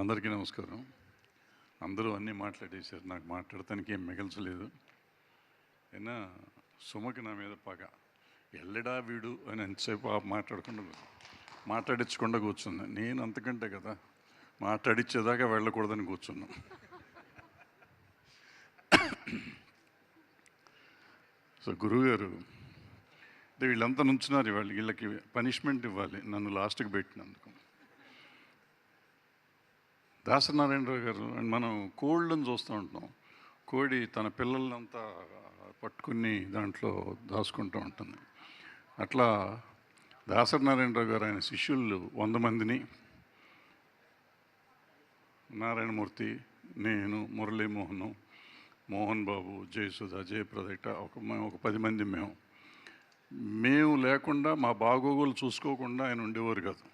అందరికీ నమస్కారం. అందరూ అన్నీ మాట్లాడేశారు. నాకు మాట్లాడటానికి ఏం మిగల్చలేదు. అయినా సుమకి నా మీద పగ. ఎల్లడా వీడు అని ఎంతసేపు మాట్లాడించకుండా కూర్చుంది. నేను అంతకంటే కదా మాట్లాడించేదాకా వెళ్ళకూడదని కూర్చున్నా. సో గురువుగారు అంటే వీళ్ళంతా నుంచున్నారు. వీళ్ళకి పనిష్మెంట్ ఇవ్వాలి నన్ను లాస్ట్కి పెట్టినందుకు. దాసనారాయణరావు గారు అండ్ మనం కోళ్ళని చూస్తూ ఉంటాం. కోడి తన పిల్లలంతా పట్టుకుని దాంట్లో దాచుకుంటూ ఉంటుంది. అట్లా దాసనారాయణరావు గారు ఆయన శిష్యులు 100 మందిని, నారాయణమూర్తి, నేను, మురళీమోహను, మోహన్ బాబు, జయసుధ, జయప్రద ఇట్లా ఒక 10 మంది మేము లేకుండా మా బాగోగులు చూసుకోకుండా ఆయన ఉండేవారు కాదు.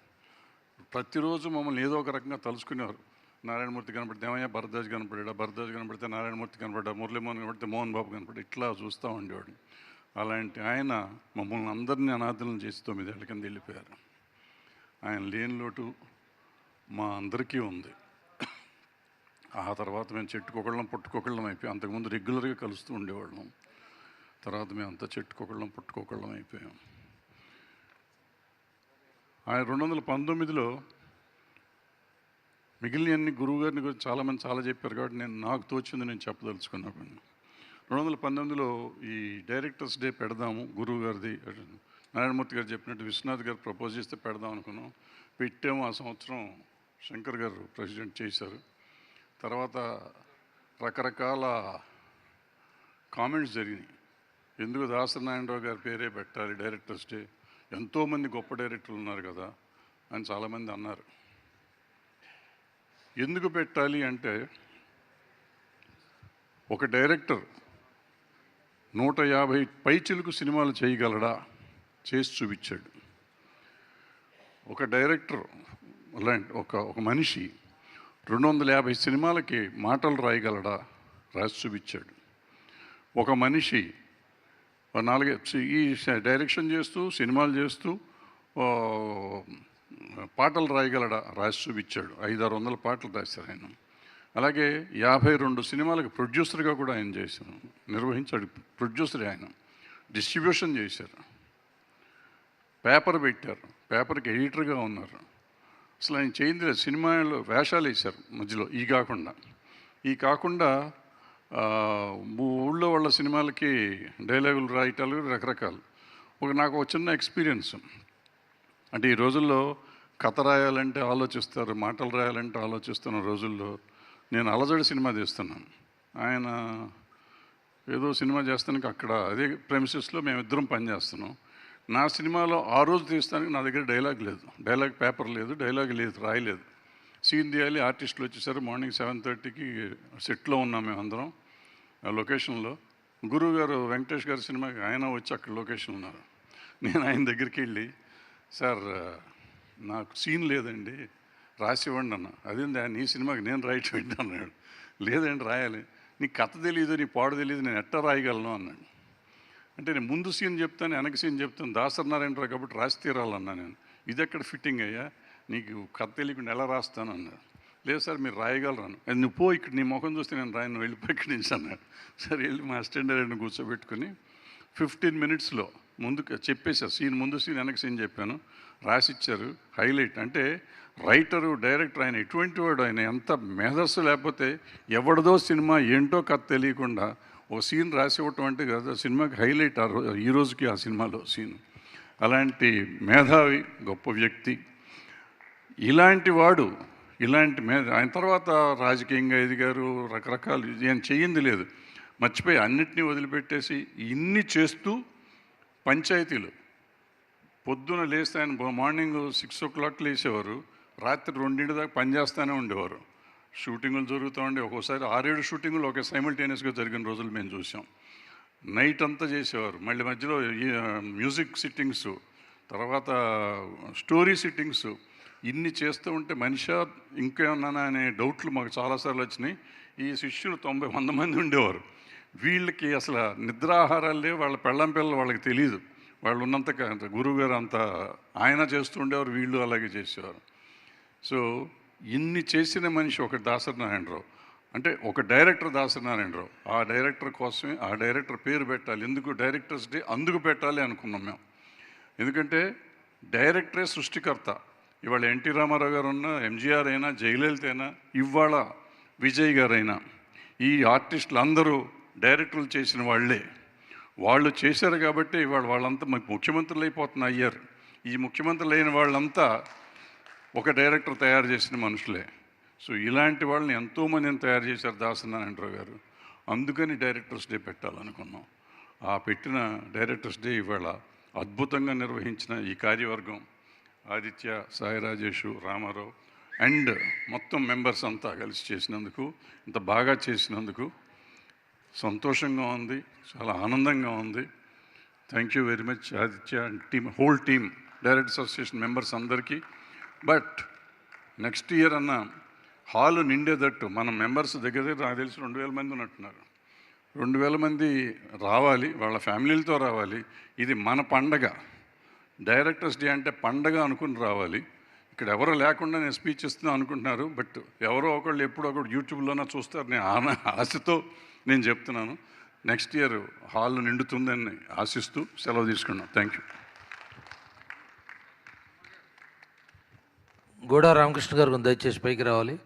ప్రతిరోజు మమ్మల్ని ఏదో ఒక రకంగా తలుచుకునేవారు. నారాయణమూర్తి కనపడితే ఏమయ్యా భరద్వాజ్ కనపడ్డా, భరద్వాజ్ కనపడితే నారాయణమూర్తి కనపడ్డా, మురళీమోహన్ కనపడితే మోహన్ బాబు కనపడ్డా, ఇట్లా చూస్తూ ఉండేవాడు. అలాంటి ఆయన మమ్మల్ని అందరినీ అనాథలను చేసి 9 ఏళ్ల కింద వెళ్ళిపోయారు. ఆయన లేని లోటు మా అందరికీ ఉంది. ఆ తర్వాత మేము చెట్టుకొకళ్ళం పుట్టుకొకళ్ళం అయిపోయాం. అంతకుముందు రెగ్యులర్గా కలుస్తూ ఉండేవాళ్ళం. తర్వాత మేము అంతా చెట్టుకొకళ్ళం పుట్టుకొకళ్ళం అయిపోయాం. ఆయన 2019లో మిగిలిన గురువుగారిని గురించి చాలామంది చాలా చెప్పారు కాబట్టి నాకు తోచింది నేను చెప్పదలుచుకున్నాను. 2019లో ఈ డైరెక్టర్స్ డే పెడదాము గురువుగారిది, నారాయణమూర్తి గారు చెప్పినట్టు విశ్వనాథ్ గారు ప్రపోజ్ చేస్తే పెడదాం అనుకున్నాం. పెట్టాము. ఆ సంవత్సరం శంకర్ గారు ప్రెసిడెంట్ చేశారు. తర్వాత రకరకాల కామెంట్స్ జరిగినాయి. ఎందుకు దాసనారాయణరావు గారి పేరే పెట్టాలి డైరెక్టర్స్ డే, ఎంతోమంది గొప్ప డైరెక్టర్లు ఉన్నారు కదా అని చాలామంది అన్నారు. ఎందుకు పెట్టాలి అంటే, ఒక డైరెక్టర్ 150 పైచిలుకు సినిమాలు చేయగలడా, చేసి చూపించాడు. ఒక డైరెక్టర్ అలాంటి ఒక మనిషి 250 సినిమాలకి మాటలు రాయగలడా, రాసి చూపించాడు. ఒక మనిషి 4 ఈ డైరెక్షన్ చేస్తూ సినిమాలు చేస్తూ పాటలు రాయగలడా, రాసి చూపించాడు. 500-600 పాటలు రాశారు ఆయన. అలాగే 52 సినిమాలకు ప్రొడ్యూసర్గా కూడా ఆయన చేశారు, నిర్వహించాడు. ప్రొడ్యూసర్ ఆయన. డిస్ట్రిబ్యూషన్ చేశారు, పేపర్ పెట్టారు, పేపర్కి ఎడిటర్గా ఉన్నారు. అసలు ఆయన చేయింది సినిమాలో వేషాలు వేశారు మధ్యలో. ఈ కాకుండా ఊళ్ళో వాళ్ళ సినిమాలకి డైలాగులు రాయటాలు రకరకాలు. నాకు చిన్న ఎక్స్పీరియన్స్. అంటే ఈ రోజుల్లో కథ రాయాలంటే ఆలోచిస్తారు, మాటలు రాయాలంటే ఆలోచిస్తున్న రోజుల్లో నేను అలజడి సినిమా తీస్తున్నాను. ఆయన ఏదో సినిమా చేస్తానికి అక్కడ అదే ప్రెమిసెస్లో మేమిద్దరం పనిచేస్తున్నాం. నా సినిమాలో ఆ రోజు తీస్తానికి నా దగ్గర డైలాగ్ లేదు, డైలాగ్ పేపర్ లేదు, డైలాగ్ లేదు, రాయలేదు. సీన్ తీయాలి, ఆర్టిస్టులు వచ్చేసారు. మార్నింగ్ 7:30కి సెట్లో ఉన్నాం మేమందరం లొకేషన్లో. గురువు గారు వెంకటేష్ గారి సినిమాకి ఆయన వచ్చి అక్కడ లొకేషన్ ఉన్నారు. నేను ఆయన దగ్గరికి వెళ్ళి, సార్ నాకు సీన్ లేదండి, రాసి ఇవ్వండి అన్న. అదేందా నీ సినిమాకి నేను రైట్ పెట్టాను అన్నాడు. లేదండి రాయాలి. నీకు కథ తెలియదు, నీ పాడు తెలియదు, నేను ఎట్టా రాయగలను అన్నాడు. అంటే నేను ముందు సీన్ చెప్తాను, వెనక సీన్ చెప్తాను, దాసనారాయణరావు కాబట్టి రాసి తీరాలన్నా నేను. ఇది ఎక్కడ ఫిట్టింగ్ అయ్యా, నీకు కథ తెలియకుండా ఎలా రాస్తాను అన్నాడు. లేదు సార్ మీరు రాయగలరాను. అది నువ్వు పో, ఇక్కడ నీ ముఖం చూస్తే నేను రాయను, వెళ్ళిపోయి ఇక్కడి నుంచి అన్నాడు. సరే వెళ్ళి మా అసిస్టెంట్ డైరెక్టర్ని కూర్చోబెట్టుకుని 15 మినిట్స్లో ముందుకు చెప్పేశారు. సీన్ ముందు సీన్ వెనక సీన్ చెప్పాను, రాసిచ్చారు. హైలైట్ అంటే రైటరు డైరెక్టర్ ఆయన ఎటువంటి వాడు, ఆయన ఎంత మేధస్సు. లేకపోతే ఎవరిదో సినిమా ఏంటో కథ తెలియకుండా ఒక సీన్ రాసి ఇవ్వటం అంటే కదా సినిమాకి హైలైట్. ఈ రోజుకి ఆ సినిమాలో సీన్. అలాంటి మేధావి, గొప్ప వ్యక్తి. ఇలాంటి వాడు, ఆయన తర్వాత రాజకీయంగా ఎదిగారు, రకరకాలు. ఏం చెయ్యింది లేదు, మర్చిపోయి అన్నిటినీ వదిలిపెట్టేసి ఇన్ని చేస్తూ పంచాయతీలు పొద్దున లేస్తే ఆయన మార్నింగ్ 6 o'clock లేచేవారు, రాత్రి 2 దాకా పనిచేస్తూనే ఉండేవారు. షూటింగులు జరుగుతూ ఉండే, ఒక్కోసారి 6-7 షూటింగులు ఒకే సైమల్టేనియస్గా జరిగిన రోజులు మేము చూసాం. నైట్ అంతా చేసేవారు. మళ్ళీ మధ్యలో మ్యూజిక్ సిట్టింగ్స్, తర్వాత స్టోరీ సిట్టింగ్స్, ఇన్ని చేస్తూ ఉంటే మనిషి ఇంకేమన్నా అనే డౌట్లు మాకు చాలాసార్లు వచ్చినాయి. ఈ శిష్యులు 90-100 మంది ఉండేవారు. వీళ్ళకి అసలు నిద్రాహారాలు లేవు, వాళ్ళ పెళ్ళం పిల్లలు వాళ్ళకి తెలియదు. వాళ్ళు ఉన్నంత గురువుగారు అంతా ఆయన చేస్తూ ఉండేవారు, వీళ్ళు అలాగే చేసేవారు. సో ఇన్ని చేసిన మనిషి ఒక దాసరి నారాయణరావు. అంటే ఒక డైరెక్టర్ దాసరి నారాయణరావు. ఆ డైరెక్టర్ కోసమే ఆ డైరెక్టర్ పేరు పెట్టాలి. ఎందుకు డైరెక్టర్స్ డే అందుకు పెట్టాలి అనుకున్నాం మేము. ఎందుకంటే డైరెక్టరే సృష్టికర్త. ఇవాళ ఎన్టీ రామారావు గారు ఉన్నా, ఎంజీఆర్ అయినా, జయలలిత అయినా, ఇవాళ విజయ్ గారైనా, ఈ ఆర్టిస్టులు అందరూ డైరెక్టర్లు చేసిన వాళ్ళే. వాళ్ళు చేశారు కాబట్టి ఇవాళ వాళ్ళంతా ముఖ్యమంత్రులు అయ్యారు. ఈ ముఖ్యమంత్రులు అయిన వాళ్ళంతా ఒక డైరెక్టర్ తయారు చేసిన మనుషులే. సో ఇలాంటి వాళ్ళని ఎంతోమందిని తయారు చేశారు దాసరి నారాయణరావు గారు. అందుకని డైరెక్టర్స్ డే పెట్టాలనుకున్నాం. ఆ పెట్టిన డైరెక్టర్స్ డే ఇవాళ అద్భుతంగా నిర్వహించిన ఈ కార్యవర్గం ఆదిత్య, సాయి రాజేషు, రామారావు అండ్ మొత్తం మెంబర్స్ అంతా కలిసి చేసినందుకు, ఇంత బాగా చేసినందుకు సంతోషంగా ఉంది, చాలా ఆనందంగా ఉంది. Thank you very much Aditya and team, whole team, directors association members అందరికీ. బట్ నెక్స్ట్ ఇయర్ అన్న హాలు నిండేటట్టు మన మెంబర్స్ దగ్గర నాకు తెలిసి 2000 మంది ఉన్నట్టున్నారు. 2000 మంది రావాలి, వాళ్ళ ఫ్యామిలీలతో రావాలి. ఇది మన పండగ. డైరెక్టర్స్ డే అంటే పండగ అనుకుని రావాలి. ఇక్కడ ఎవరో లేకుండా నేను స్పీచ్ ఇస్తున్నా అనుకుంటున్నారు. బట్ ఎవరో ఒకళ్ళు ఎప్పుడో ఒకటి యూట్యూబ్లోనే చూస్తారు. నేను ఆశతో నేను చెప్తున్నాను. నెక్స్ట్ ఇయర్ హాల్ నిండుతుందని ఆశిస్తూ సెలవు తీసుకున్నాను. Thank you. గోడా రామకృష్ణ గారు దయచేసి పైకి రావాలి.